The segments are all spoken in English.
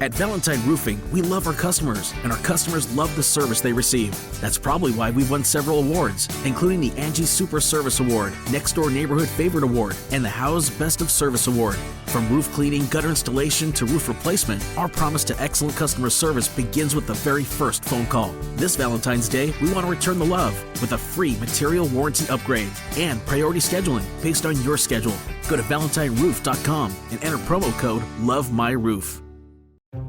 At Valentine Roofing, we love our customers, and our customers love the service they receive. That's probably why we've won several awards, including the Angie Super Service Award, Next Door Neighborhood Favorite Award, and the Howe's Best of Service Award. From roof cleaning, gutter installation, to roof replacement, our promise to excellent customer service begins with the very first phone call. This Valentine's Day, we want to return the love with a free material warranty upgrade and priority scheduling based on your schedule. Go to ValentineRoof.com and enter promo code LOVEMyRoof.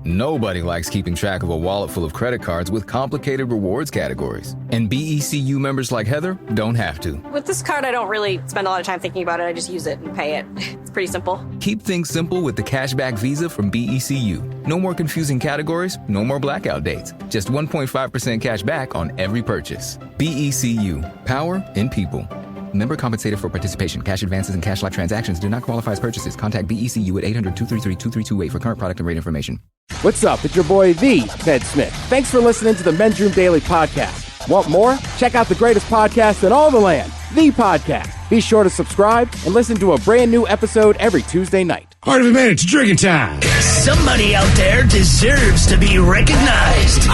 Nobody likes keeping track of a wallet full of credit cards with complicated rewards categories. And BECU members like Heather don't have to. With this card, I don't really spend a lot of time thinking about it. I just use it and pay it. It's pretty simple. Keep things simple with the Cashback Visa from BECU. No more confusing categories, no more blackout dates. Just 1.5% cash back on every purchase. BECU. Power in people. Member compensated for participation. Cash advances and cash-like transactions do not qualify as purchases. Contact BECU at 800-233-2328 for current product and rate information. What's up? It's your boy, the Ted Smith. Thanks for listening to the Men's Room Daily Podcast. Want more? Check out the greatest podcast in all the land, The Podcast. Be sure to subscribe and listen to a brand new episode every Tuesday night. All right, everybody, it's drinking time. Somebody out there deserves to be recognized.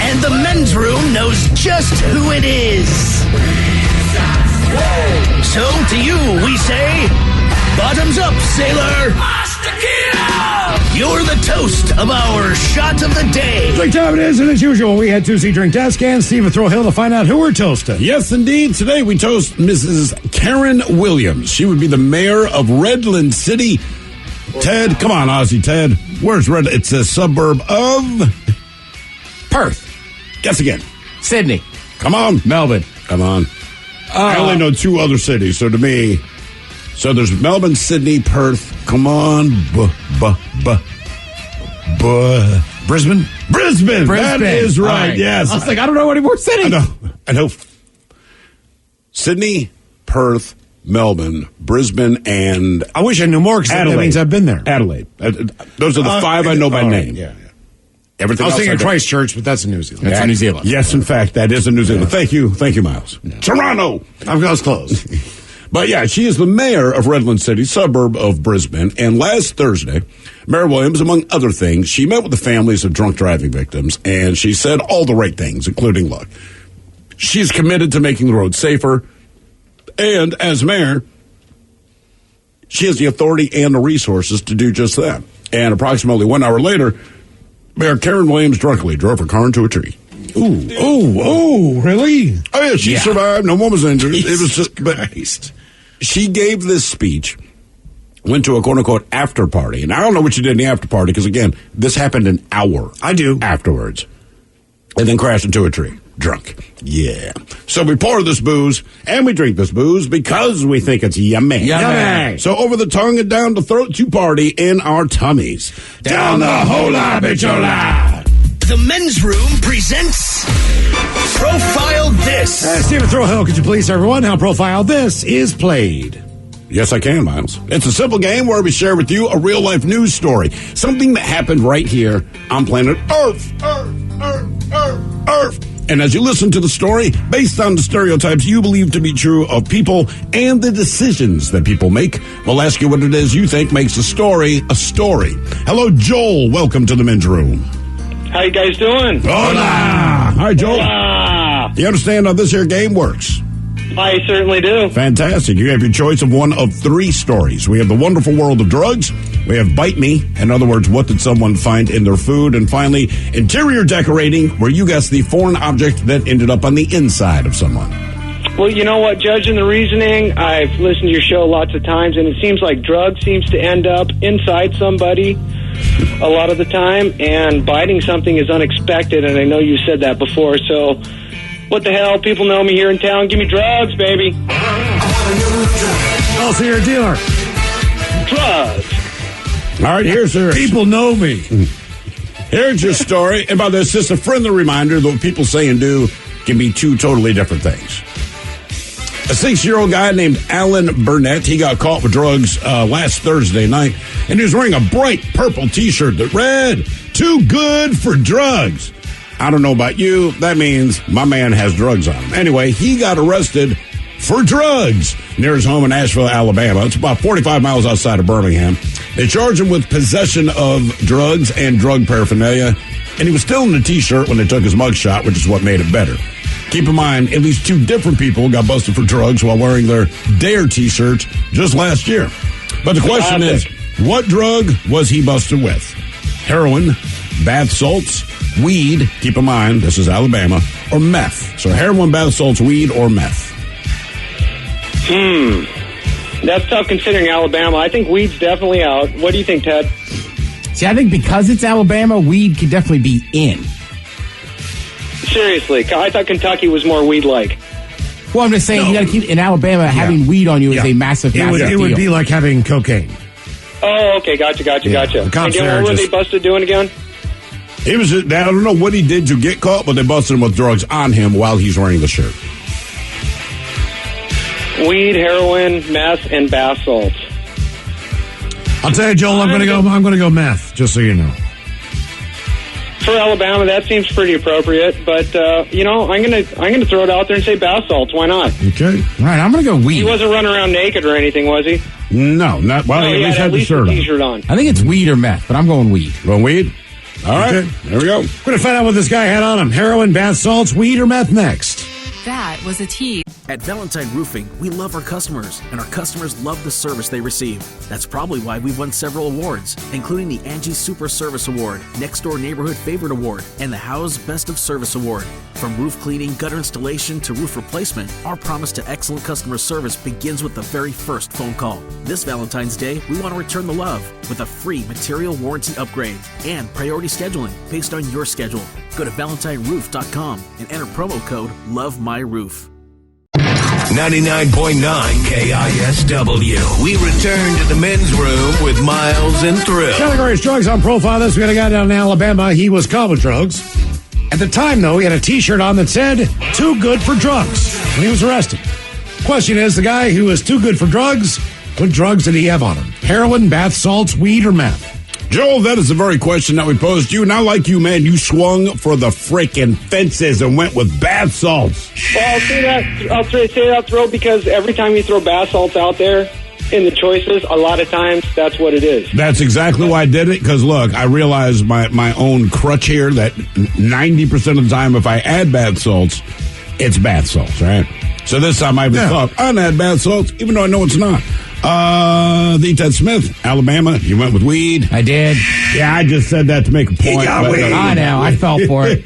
And the Men's Room knows just who it is. So to you, we say, bottoms up, sailor. You're the toast of our shot of the day. Drink time it is, and as usual, we had Tuesday Drink Desk and Steve at Throw Hill to find out who we're toasting. Yes, indeed. Today we toast Mrs. Karen Williams. She would be the mayor of Redland City. Ted, come on, Ozzy, Ted. Where's Redland? It's a suburb of Perth. Guess again. Sydney. Come on. Melbourne. Come on. I only know two other cities, so to me... So there's Melbourne, Sydney, Perth. Come on. Brisbane? Brisbane. That is right. Yes. I was like, I don't know any more cities. I know. Sydney, Perth, Melbourne, Brisbane, and... I wish I knew more because that means I've been there. Adelaide. Those are the five I know by name. Yeah. Everything I was else thinking Christchurch, but that's in New Zealand. That's in New Zealand. Yes, in fact, that is in New Zealand. Thank you, Miles. Yeah. Toronto. I was close. But yeah, she is the mayor of Redland City, suburb of Brisbane. And last Thursday, Mayor Williams, among other things, she met with the families of drunk driving victims, and she said all the right things, including, look, she's committed to making the road safer. And as mayor, she has the authority and the resources to do just that. And approximately 1 hour later, Mayor Karen Williams drunkenly drove her car into a tree. Ooh, really? Oh, yeah, she survived. No one was injured. It was just... Christ. She gave this speech, went to a quote-unquote after party. And I don't know what she did in the after party, because, again, this happened an hour afterwards. And then crashed into a tree. Drunk. Yeah. So we pour this booze, and we drink this booze because we think it's yummy. Yummy. So over the tongue and down the throat to party in our tummies. Down the hola, bichola. The Men's Room presents Profile This. Steve at Throw Hill, could you please tell everyone how Profile This is played? Yes, I can, Miles. It's a simple game where we share with you a real-life news story. Something that happened right here on planet Earth. Earth. And as you listen to the story, based on the stereotypes you believe to be true of people and the decisions that people make, we'll ask you what it is you think makes a story a story. Hello, Joel. Welcome to the Men's Room. How you guys doing? Hola! Hi, Joel. Hola! You understand how this here game works? I certainly do. Fantastic. You have your choice of one of three stories. We have The Wonderful World of Drugs. We have Bite Me. In other words, what did someone find in their food? And finally, Interior Decorating, where you guess the foreign object that ended up on the inside of someone. Well, you know what? Judging the reasoning, I've listened to your show lots of times, and it seems like drugs seems to end up inside somebody a lot of the time, and biting something is unexpected, and I know you said that before, so what the hell? People know me here in town. Give me drugs, baby. Also, you're a dealer. Drugs. All right, here's her. People know me. Here's your story. And by the way, it's just a friendly reminder that what people say and do can be two totally different things. A 6-year-old guy named Alan Burnett, he got caught with drugs last Thursday night, and he was wearing a bright purple T-shirt that read, "Too good for drugs." I don't know about you. That means my man has drugs on him. Anyway, he got arrested for drugs near his home in Asheville, Alabama. It's about 45 miles outside of Birmingham. They charged him with possession of drugs and drug paraphernalia, and he was still in the T-shirt when they took his mugshot, which is what made it better. Keep in mind, at least 2 different people got busted for drugs while wearing their Dare T-shirts just last year. But the question is, what drug was he busted with? Heroin, bath salts, weed, keep in mind, this is Alabama, or meth. So heroin, bath salts, weed, or meth. That's tough considering Alabama. I think weed's definitely out. What do you think, Ted? See, I think because it's Alabama, weed could definitely be in. Seriously, I thought Kentucky was more weed-like. Well, I'm just saying, you got to keep in Alabama having weed on you is a massive deal. It would be like having cocaine. Oh, okay, gotcha. The cops And what were they busted doing again? He was. I don't know what he did to get caught, but they busted him with drugs on him while he's wearing the shirt. Weed, heroin, meth, and bath salts. I'll tell you, Joel, I'm going to go meth, just so you know. For Alabama, that seems pretty appropriate, but I'm gonna throw it out there and say bath salts. Why not? Okay, right. I'm gonna go weed. He wasn't running around naked or anything, was he? No, not. Well, he at least had the T-shirt on. I think it's weed or meth, but I'm going weed. Going weed. All right, there we go. We're going to find out what this guy had on him. Heroin, bath salts, weed, or meth next. That was a tease. At Valentine Roofing, we love our customers, and our customers love the service they receive. That's probably why we've won several awards, including the Angie Super Service Award, Next Door Neighborhood Favorite Award, and the Howe's Best of Service Award. From roof cleaning, gutter installation, to roof replacement, our promise to excellent customer service begins with the very first phone call. This Valentine's Day, we want to return the love with a free material warranty upgrade and priority scheduling based on your schedule. Go to ValentineRoof.com and enter promo code LOVEMyRoof. 99.9 KISW. We return to the men's room with Miles and Thrill. Categories drugs on profile. This we got a guy down in Alabama. He was caught with drugs. At the time, though, he had a T-shirt on that said, "Too good for drugs," when he was arrested. Question is, the guy who was too good for drugs, what drugs did he have on him? Heroin, bath salts, weed, or meth? Joel, that is the very question that we posed to you. Now, like you, man, you swung for the frickin' fences and went with bath salts. Well, I'll say that, Throw, because every time you throw bath salts out there in the choices, a lot of times that's what it is. That's exactly why I did it, because, look, I realized my own crutch here that 90% of the time if I add bath salts, it's bath salts, right? So this time I thought, I'll add bath salts, even though I know it's not. The Ted Smith, Alabama, you went with weed. I did. Yeah, I just said that to make a point. I know, I fell for it.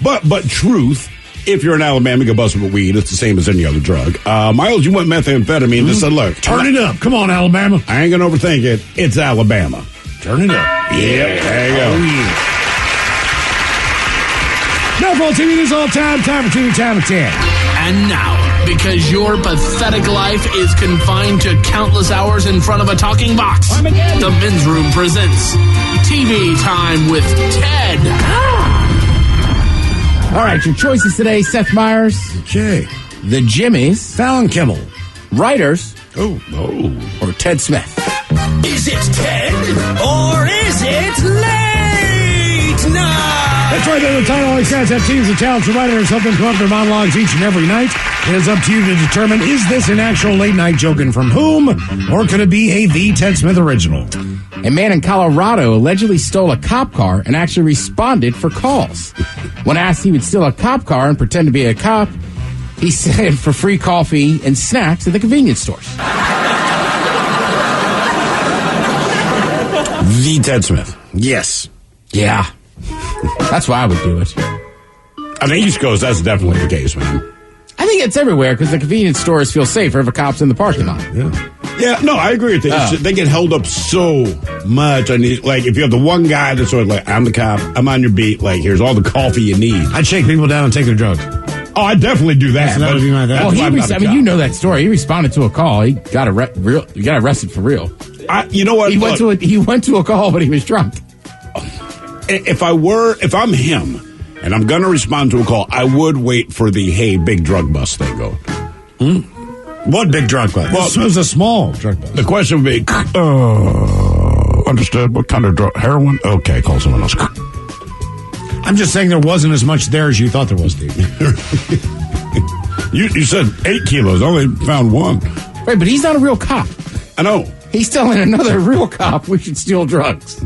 But truth, if you're in Alabama, you get busted with weed. It's the same as any other drug. Miles, you went methamphetamine. Just said, look, turn it up. Come on, Alabama. I ain't gonna overthink it. It's Alabama. Turn it up. Yeah, there you go. Now, for TV News all time for TV Time at 10. And now, because your pathetic life is confined to countless hours in front of a talking box, the men's room presents TV Time with Ted. All right, your choices today: Seth Meyers, Okay. the Jimmies, Fallon Kimmel. Writers, Oh. or Ted Smith. Is it Ted or is it late night? That's right, the title always says have teams of talented writers help them come up with their monologues each and every night. It is up to you to determine, is this an actual late night joking from whom, or could it be a The Ted Smith original? A man in Colorado allegedly stole a cop car and actually responded for calls. When asked he would steal a cop car and pretend to be a cop, he said for free coffee and snacks at the convenience stores. The Ted Smith. Yes. Yeah. That's why I would do it. On the East Coast, that's definitely the case, man. I think it's everywhere because the convenience stores feel safer if a cop's in the parking lot. Yeah, no, I agree with that. They get held up so much. Like, if you have the one guy that's sort of like, I'm the cop, I'm on your beat, like, here's all the coffee you need. I'd shake people down and take their drugs. Oh, I definitely do that. So that would be my Well, you know that story. He responded to a call. He got arrested for real. You know what? He went to a call, but he was drunk. If I'm him, and I'm gonna respond to a call, I would wait for the hey big drug bust thing going. What big drug bust? Well, it was a small drug bust. The question would be, understood. What kind of drug? Heroin? Okay, call someone else. I'm just saying there wasn't as much there as you thought there was, Steve. You said 8 kilos. I only found 1. Right, but he's not a real cop. I know. He's telling another real cop we should steal drugs.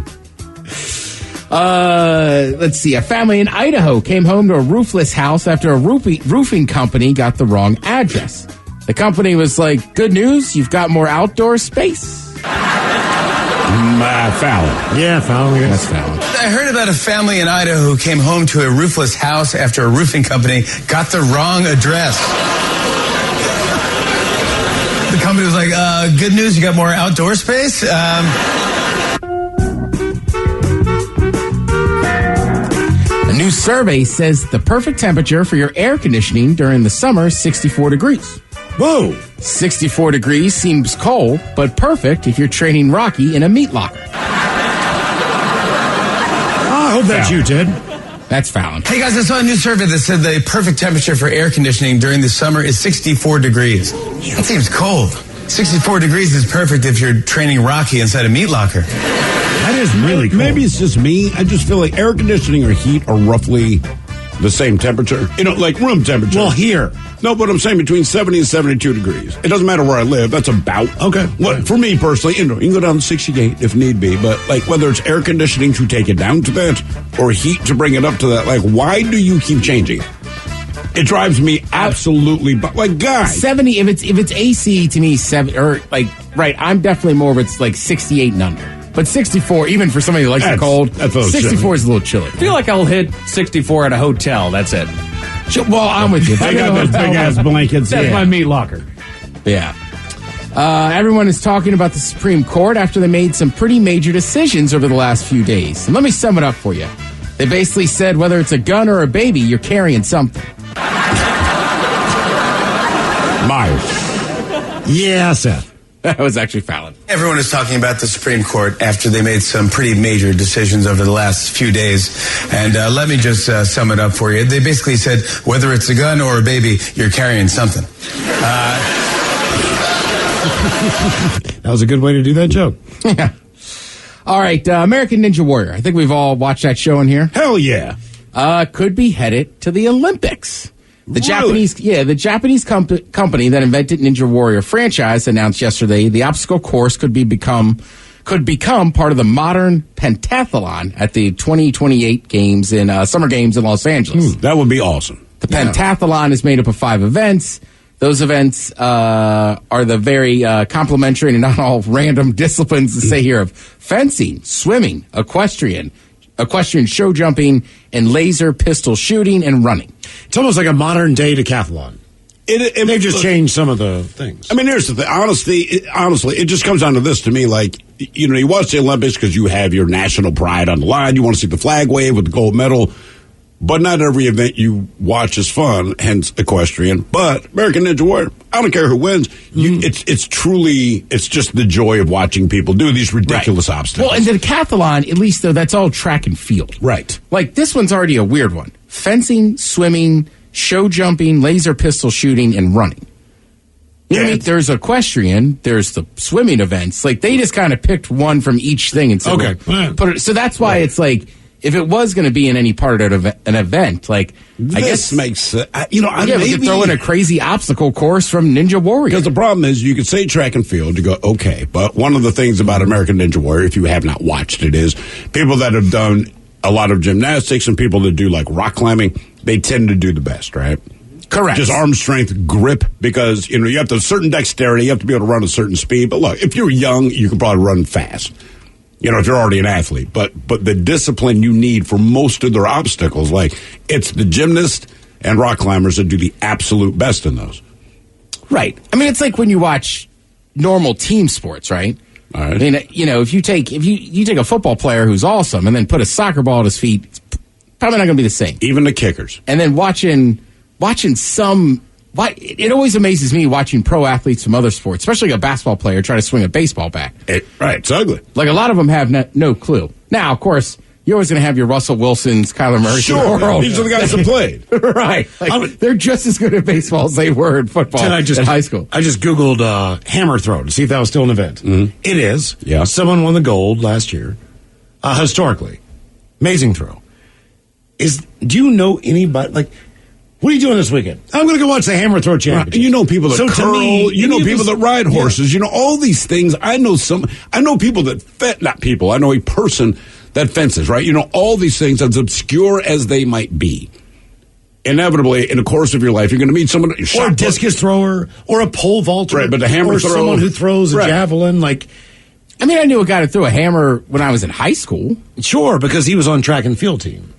Let's see. A family in Idaho came home to a roofless house after a roofing company got the wrong address. The company was like, good news, you've got more outdoor space. Foul. Yeah, foul. That's foul. I heard about a family in Idaho who came home to a roofless house after a roofing company got the wrong address. The company was like, good news, you got more outdoor space? A new survey says the perfect temperature for your air conditioning during the summer is 64 degrees. Whoa. 64 degrees seems cold, but perfect if you're training Rocky in a meat locker. I hope that's you, Ted. That's found. Hey guys, I saw a new survey that said the perfect temperature for air conditioning during the summer is 64 degrees. That seems cold. 64 degrees is perfect if you're training Rocky inside a meat locker. That is really cool. Maybe it's just me. I just feel like air conditioning or heat are roughly the same temperature. You know, like room temperature. Well, here. No, but I'm saying between 70 and 72 degrees. It doesn't matter where I live. That's about. Okay. What, for me personally, you know, you can go down to 68 if need be, but like whether it's air conditioning to take it down to that or heat to bring it up to that, like why do you keep changing it? It drives me absolutely, like, guys. 70, if it's AC to me, 70, or like, right, I'm definitely more of it's like 68 and under. But 64, even for somebody who likes the cold, 64 is a little chilly. I feel like I'll hit 64 at a hotel. That's it. Well, I'm with you. They got those big-ass blankets. That's my meat locker. Yeah. Everyone is talking about the Supreme Court after they made some pretty major decisions over the last few days. And let me sum it up for you. They basically said whether it's a gun or a baby, you're carrying something. Myers. Yeah, Seth. That was actually Fallon. Everyone is talking about the Supreme Court after they made some pretty major decisions over the last few days. And let me just sum it up for you. They basically said, whether it's a gun or a baby, you're carrying something. That was a good way to do that joke. Yeah. All right, American Ninja Warrior. I think we've all watched that show in here. Hell yeah. Could be headed to the Olympics. The Japanese company that invented Ninja Warrior franchise announced yesterday the obstacle course could become part of the modern pentathlon at the 2028 games in Summer Games in Los Angeles. That would be awesome. The pentathlon is made up of 5 events. Those events are the very complementary and not all random disciplines to say here of fencing, swimming, equestrian show jumping, and laser pistol shooting and running. It's almost like a modern day decathlon. They've just changed some of the things. I mean, here's the thing. Honestly, it just comes down to this to me. Like, you know, you watch the Olympics because you have your national pride on the line. You want to see the flag wave with the gold medal. But not every event you watch is fun, hence equestrian. But American Ninja Warrior, I don't care who wins. It's just the joy of watching people do these ridiculous obstacles. Well, and the decathlon, at least though, that's all track and field. Right. Like this one's already a weird one. Fencing, swimming, show jumping, laser pistol shooting, and running. You know what I mean? There's equestrian, there's the swimming events. Like they just kind of picked one from each thing and said, okay. Put it. So that's why it's like, if it was going to be in any part of an event, like I guess makes we could throw in a crazy obstacle course from Ninja Warrior. Because the problem is, you could say track and field, you go okay, but one of the things about American Ninja Warrior, if you have not watched it, is people that have done a lot of gymnastics and people that do like rock climbing, they tend to do the best, right? Correct. Just arm strength, grip, because you know you have to have a certain dexterity, you have to be able to run a certain speed. But look, if you're young, you can probably run fast. You know, if you're already an athlete, but the discipline you need for most of their obstacles, like it's the gymnasts and rock climbers that do the absolute best in those. Right. I mean, it's like when you watch normal team sports, right? All right. I mean, you know, if you take a football player who's awesome and then put a soccer ball at his feet, it's probably not going to be the same. Even the kickers. And then watching some. It always amazes me watching pro athletes from other sports, especially a basketball player try to swing a baseball bat. It's ugly. Like a lot of them have no clue. Now, of course, you're always going to have your Russell Wilsons, Kyler Murray. Sure, these are the guys that played. Right. Like, they're just as good at baseball as they were in football in high school. I just Googled hammer throw to see if that was still an event. Mm-hmm. It is. Yeah. Someone won the gold last year, historically. Amazing throw. Do you know anybody, like, What are you doing this weekend? I'm going to go watch the hammer throw championship. You know people that curl. You know people that ride horses. Yeah. You know all these things. I know people that not people. I know a person that fences. Right. You know all these things, as obscure as they might be. Inevitably, in the course of your life, you're going to meet someone, or a discus thrower, or a pole vaulter, right? But the hammer throw, someone who throws a javelin. Like, I mean, I knew a guy that threw a hammer when I was in high school. Sure, because he was on track and field team.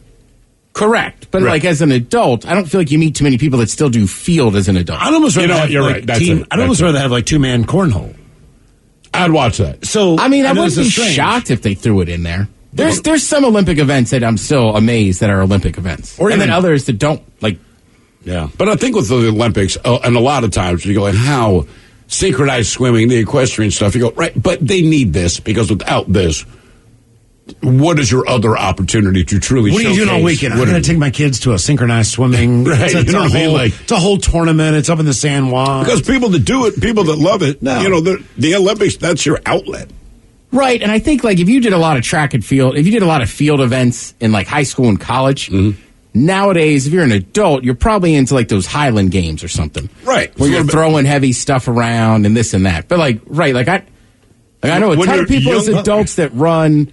Correct, but like as an adult, I don't feel like you meet too many people that still do field as an adult. I'd almost rather have you're like right. That's team. it. I'd almost rather have like 2-man cornhole. I'd watch that. So I mean, I wouldn't be shocked if they threw it in there. There's some Olympic events that I'm still amazed that are Olympic events, and then others that don't like. Yeah, but I think with the Olympics, and a lot of times you go like how synchronized swimming, the equestrian stuff, you go right, but they need this because without this. What is your other opportunity to truly What are you doing all weekend? I'm going to take my kids to a synchronized swimming. Right. It's a whole tournament. It's up in the San Juan. Because people that do it, people that love it, the Olympics, that's your outlet. Right, and I think like if you did a lot of track and field, if you did a lot of field events in like high school and college, nowadays, if you're an adult, you're probably into like those Highland games or something. Right. Where you're throwing heavy stuff around and this and that. But I know a ton of people as adults that run...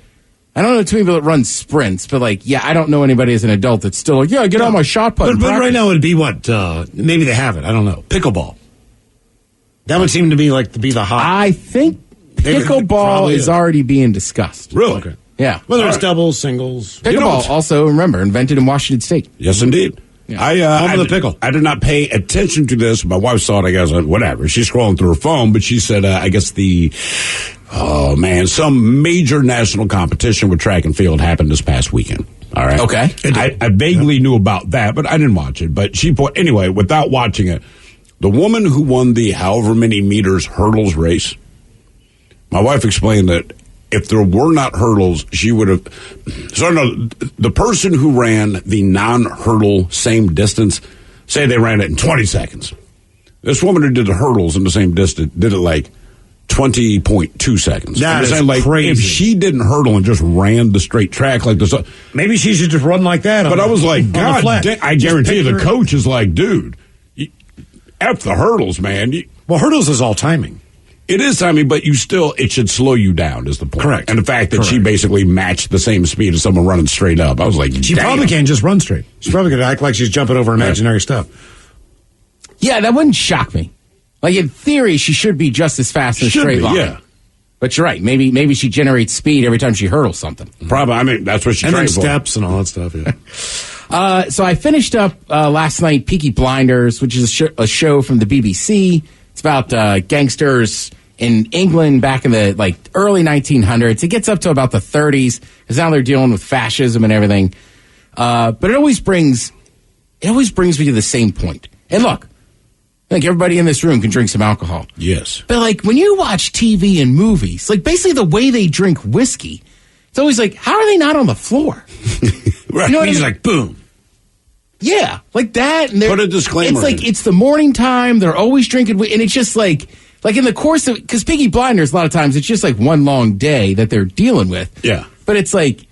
I don't know too many people that run sprints, but I don't know anybody as an adult that's still like, get on my shot put. But right now it'd be what? Maybe they have it. I don't know. Pickleball. That would seem to be the hot. I think pickleball is already being discussed. Really? Okay. Yeah. Whether it's doubles, singles. Pickleball, also, remember, invented in Washington State. Yes, indeed. Yeah. Home of the pickle. I did not pay attention to this. My wife saw it, I guess, whatever. She's scrolling through her phone, but she said, I guess some major national competition with track and field happened this past weekend. All right. Okay. I vaguely knew about that, but I didn't watch it. But anyway, without watching it, the woman who won the however many meters hurdles race, my wife explained that if there were not hurdles, she would have. So no, the person who ran the non-hurdle same distance, say they ran it in 20 seconds. This woman who did the hurdles in the same distance did it like 20.2 seconds. That is crazy. If she didn't hurdle and just ran the straight track like this, maybe she should just run like that. But I was like, God, I guarantee you, the coach is like, dude, F the hurdles, man. Well, hurdles is all timing. It is timing, but it should slow you down, is the point. Correct. And the fact that she basically matched the same speed as someone running straight up, I was like, she probably can't just run straight. She's probably going to act like she's jumping over imaginary stuff. Yeah, that wouldn't shock me. Like, in theory, she should be just as fast in a straight line. Yeah. But you're right. Maybe she generates speed every time she hurls something. Probably. I mean, that's what she trained for. And steps and all that stuff, yeah. So I finished up last night Peaky Blinders, which is a show from the BBC. It's about gangsters in England back in the early 1900s. It gets up to about the 30s because now they're dealing with fascism and everything. But it always brings me to the same point. And look, I think everybody in this room can drink some alcohol. Yes. But when you watch TV and movies, basically the way they drink whiskey, it's always how are they not on the floor? Right. You know what He's I mean? boom. Yeah, like that. And put a disclaimer. It's the morning time. They're always drinking, and it's just like in the course of, because Peaky Blinders, a lot of times it's just one long day that they're dealing with. Yeah. But it's that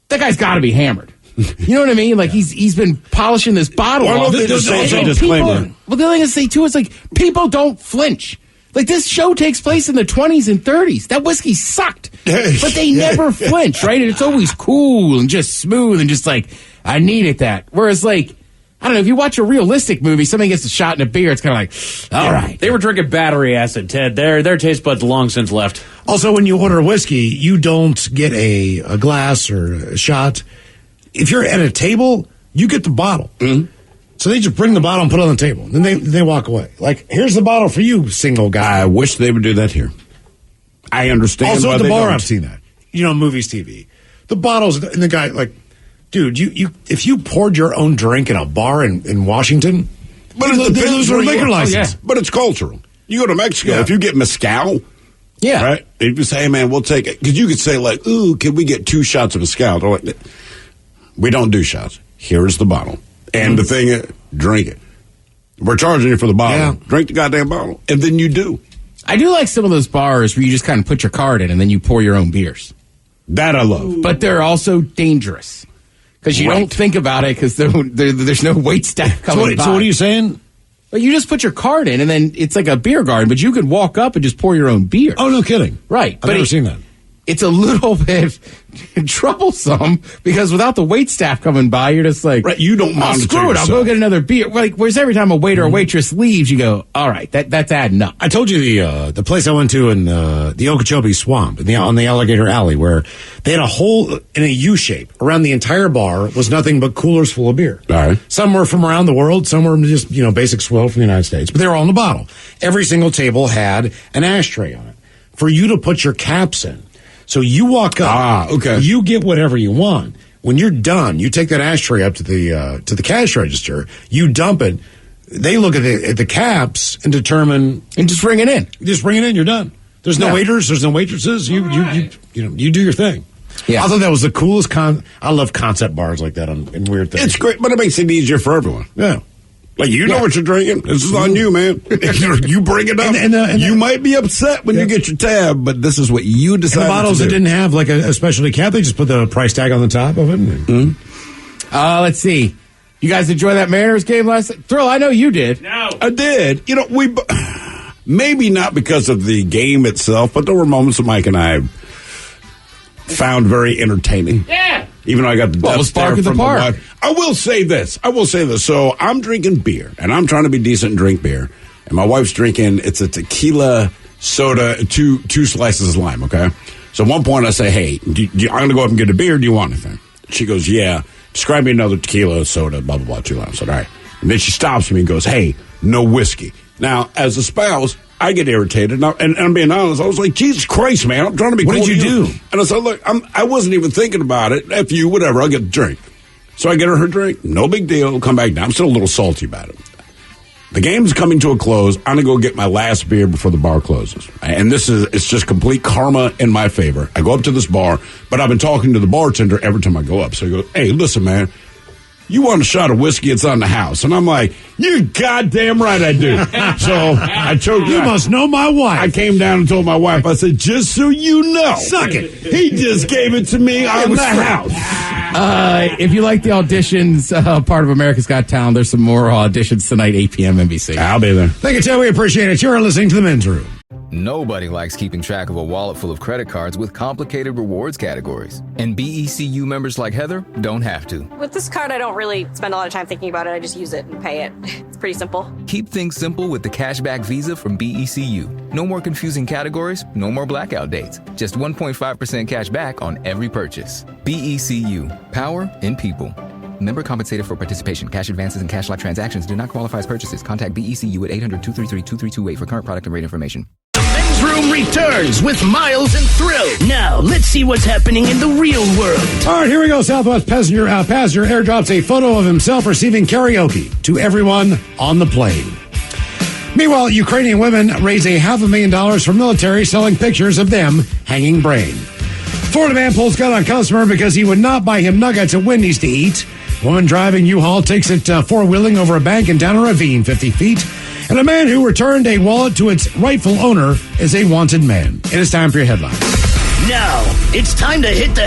guy's got to be hammered. You know what I mean? He's been polishing this bottle. Well, disclaimer. Well, the other thing to say too is people don't flinch. This show takes place in the 20s and 30s. That whiskey sucked, but they never flinch, right? And it's always cool and just smooth and just I needed that. Whereas I don't know, if you watch a realistic movie, somebody gets a shot in a beer, it's kind of all right. They were drinking battery acid, Ted. Their taste buds long since left. Also, when you order whiskey, you don't get a glass or a shot. If you're at a table, you get the bottle. Mm-hmm. So they just bring the bottle and put it on the table. Then they walk away. Here's the bottle for you, single guy. I wish they would do that here. I understand. Also why at the they bar, don't. I've seen that. Movies, TV. The bottles, and the guy, dude, if you poured your own drink in a bar in Washington, but it they lose their liquor license. Yeah. But it's cultural. You go to Mexico, if you get mezcal, yeah, right? If you say, hey, man, we'll take it. Because you could say, ooh, can we get 2 shots of mezcal? They're like, we don't do shots. Here's the bottle. And the thing is, drink it. We're charging you for the bottle. Yeah. Drink the goddamn bottle. And then you do. I do like some of those bars where you just kind of put your card in and then you pour your own beers. That I love. But they're also dangerous. because you don't think about it because there's no wait staff coming by. So what are you saying? Well, you just put your card in, and then it's like a beer garden, but you could walk up and just pour your own beer. Oh, no kidding. Right. I've never seen that. It's a little bit troublesome because without the wait staff coming by, you're just like, right, you don't monitor screw it, I'll go get another beer. Like, whereas every time a waiter or waitress leaves, you go, all right, that's adding up. I told you the place I went to in the Okeechobee Swamp on the Alligator Alley, where they had a hole in a U shape around the entire bar was nothing but coolers full of beer. All right. Some were from around the world, some were just basic swill from the United States, but they were all in the bottle. Every single table had an ashtray on it for you to put your caps in. So you walk up, you get whatever you want. When you're done, you take that ashtray up to the cash register, you dump it. They look at the caps and determine, and just bring it in. Just bring it in. You're done. There's no waiters. There's no waitresses. You do your thing. Yeah. I thought that was the coolest. I love concept bars like that and weird things. It's great, but it makes it easier for everyone. Yeah. Like, you know what you're drinking. This is on you, man. You bring it up. And you might be upset when you get your tab, but this is what you decided to do. The bottles that didn't have like a specialty cap, they just put the price tag on the top of it. Let's see. You guys enjoy that Mariners game last night? Thrill, I know you did. No. I did. We maybe not because of the game itself, but there were moments that Mike and I found very entertaining. Yeah. Even though I got the death stare from the wife. I will say this. So I'm drinking beer, and I'm trying to be decent and drink beer. And my wife's drinking, it's a tequila soda, two slices of lime, okay? So at one point I say, hey, I'm going to go up and get a beer. Do you want anything? She goes, yeah. Describe me another tequila soda, blah, blah, blah, 2 limes. I said, all right. And then she stops me and goes, hey, no whiskey. Now, as a spouse, I get irritated, and I'm being honest. I was like, Jesus Christ, man, I'm trying to be cool. What did you do? And I said, look, I wasn't even thinking about it. F you, whatever, I'll get the drink. So I get her drink, no big deal, come back down. I'm still a little salty about it. The game's coming to a close. I'm going to go get my last beer before the bar closes. And it's just complete karma in my favor. I go up to this bar, but I've been talking to the bartender every time I go up. So he goes, hey, listen, man. You want a shot of whiskey? It's on the house. And I'm like, you're goddamn right I do. So I choked. You must know my wife. I came down and told my wife, I said, just so you know. Suck it. He just gave it to me on the house. If you like the auditions, part of America's Got Talent, there's some more auditions tonight, 8 p.m. NBC. I'll be there. Thank you, Ted. We appreciate it. You're listening to The Men's Room. Nobody likes keeping track of a wallet full of credit cards with complicated rewards categories. And BECU members like Heather don't have to. With this card, I don't really spend a lot of time thinking about it. I just use it and pay it. It's pretty simple. Keep things simple with the Cashback Visa from BECU. No more confusing categories, no more blackout dates. Just 1.5% cash back on every purchase. BECU. Power in people. Member compensated for participation. Cash advances and cash-like transactions do not qualify as purchases. Contact BECU at 800-233-2328 for current product and rate information. Men's Room returns with Miles and Thrill. Now, let's see what's happening in the real world. All right, here we go. Southwest passenger airdrops a photo of himself receiving karaoke to everyone on the plane. Meanwhile, Ukrainian women raise $500,000 for military selling pictures of them hanging brain. Florida man pulls gun on customer because he would not buy him nuggets at Wendy's to eat. Woman driving U-Haul takes it four-wheeling over a bank and down a ravine 50 feet. And a man who returned a wallet to its rightful owner is a wanted man. It is time for your headlines. Now, it's time to hit the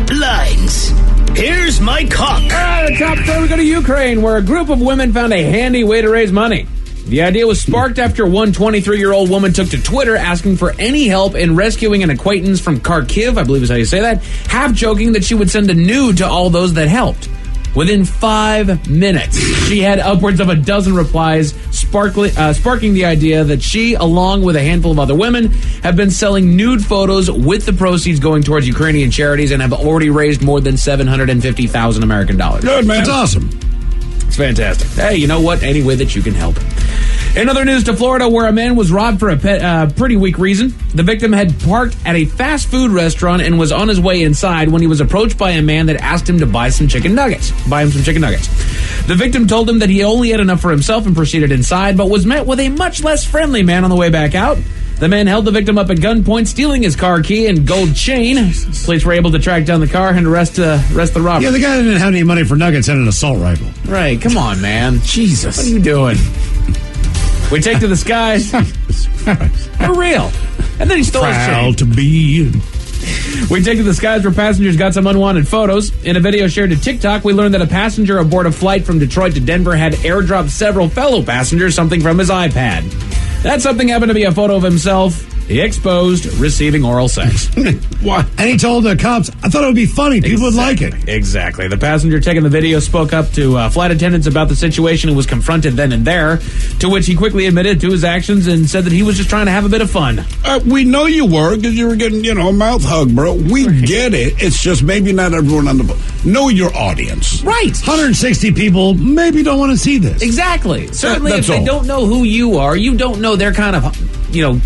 headlines. Here's Mike Hawk. All right, the top story, we go to Ukraine, where a group of women found a handy way to raise money. The idea was sparked after one 23-year-old woman took to Twitter asking for any help in rescuing an acquaintance from Kharkiv, I believe is how you say that, half joking that she would send a nude to all those that helped. Within 5 minutes, she had upwards of a dozen replies, sparking the idea that she, along with a handful of other women, have been selling nude photos with the proceeds going towards Ukrainian charities and have already raised more than $750,000 American dollars. Good, man. That's awesome. It's fantastic. Hey, you know what? Any way that you can help. In other news to Florida, where a man was robbed for a pretty weak reason. The victim had parked at a fast food restaurant and was on his way inside when he was approached by a man that asked him to buy him some chicken nuggets. The victim told him that he only had enough for himself and proceeded inside, but was met with a much less friendly man on the way back out. The man held the victim up at gunpoint, stealing his car key and gold chain. Police were able to track down the car and arrest the robber. Yeah, the guy didn't have any money for nuggets and an assault rifle. Right, come on, man. Jesus. What are you doing? We take to the skies. For real. And then he stole his chain. Proud to be We take to the skies where passengers got some unwanted photos. In a video shared to TikTok, we learned that a passenger aboard a flight from Detroit to Denver had airdropped several fellow passengers something from his iPad. That something happened to be a photo of himself. He exposed receiving oral sex. What? And he told the cops, I thought it would be funny. People would like it. Exactly. The passenger taking the video spoke up to flight attendants about the situation and was confronted then and there, to which he quickly admitted to his actions and said that he was just trying to have a bit of fun. We know you were because you were getting, a mouth hug, bro. We get it. It's just maybe not everyone on the boat. Know your audience. Right. 160 people maybe don't want to see this. Exactly. Certainly That's if they all. don't know who you are, you don't know their kind of,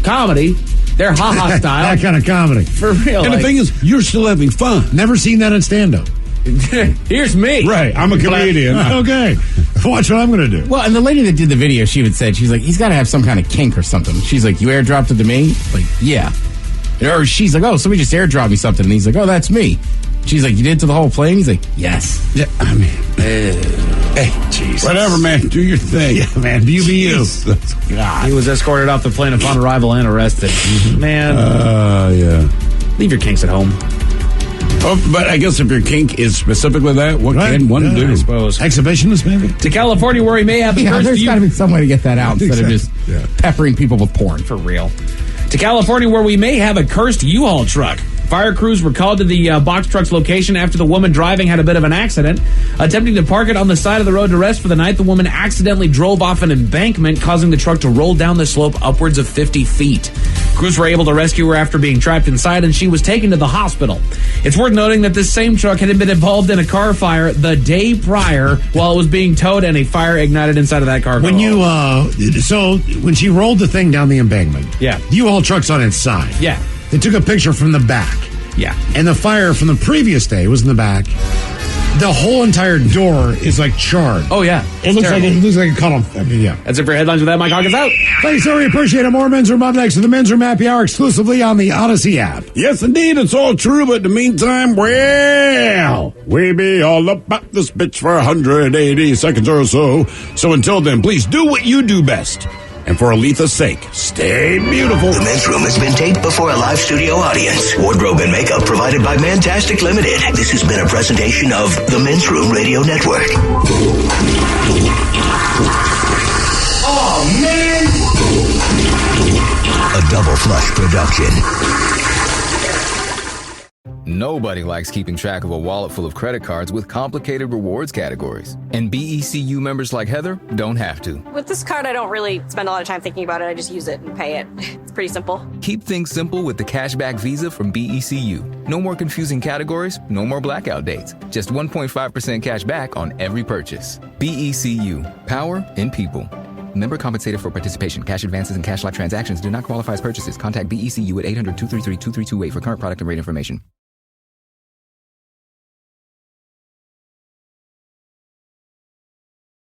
comedy, their ha-ha style. That kind of comedy. For real. And the thing is, you're still having fun. Never seen that in stand-up. Here's me. Right. I'm a comedian. Okay. Watch what I'm going to do. Well, and the lady that did the video, she's like, he's got to have some kind of kink or something. She's like, you airdropped it to me? Like, yeah. Or she's like, oh, somebody just airdropped me something. And he's like, oh, that's me. She's like, you did it to the whole plane? He's like, yes. Yeah, I mean, hey, Jesus. Whatever, man. Do your thing. Yeah, man. You be you. God. He was escorted off the plane upon arrival and arrested. Man. Yeah. Leave your kinks at home. Oh, but I guess if your kink is specifically that, what can one do? I suppose. Exhibitionist, maybe? To California, where he may have the there's got to be some way to get that out instead of just peppering people with porn. For real. To California, where we may have a cursed U-Haul truck. Fire crews were called to the box truck's location after the woman driving had a bit of an accident. Attempting to park it on the side of the road to rest for the night, the woman accidentally drove off an embankment, causing the truck to roll down the slope upwards of 50 feet. Crews were able to rescue her after being trapped inside, and she was taken to the hospital. It's worth noting that this same truck had been involved in a car fire the day prior while it was being towed, and a fire ignited inside of that car. When when she rolled the thing down the embankment, Yeah. the U-Haul truck's on its side. Yeah. They took a picture from the back. Yeah. And the fire from the previous day was in the back. The whole entire door is like charred. Oh, yeah. It looks like it caught on. I mean, yeah. That's it for headlines with that. Mike Hawkins out. Thanks, sir. We appreciate it. More Men's Room up next to the Men's Room Happy Hour exclusively on the Odyssey app. Yes, indeed, it's all true, but in the meantime, well, we be all about this bitch for 180 seconds or so. So until then, please do what you do best. And for Aletha's sake, stay beautiful. The Men's Room has been taped before a live studio audience. Wardrobe and makeup provided by Mantastic Limited. This has been a presentation of the Men's Room Radio Network. Oh, man! A Double Flush production. Nobody likes keeping track of a wallet full of credit cards with complicated rewards categories. And BECU members like Heather don't have to. With this card, I don't really spend a lot of time thinking about it. I just use it and pay it. It's pretty simple. Keep things simple with the Cashback Visa from BECU. No more confusing categories, no more blackout dates. Just 1.5% cash back on every purchase. BECU. Power in people. Member compensated for participation. Cash advances and cash-like transactions do not qualify as purchases. Contact BECU at 800-233-2328 for current product and rate information.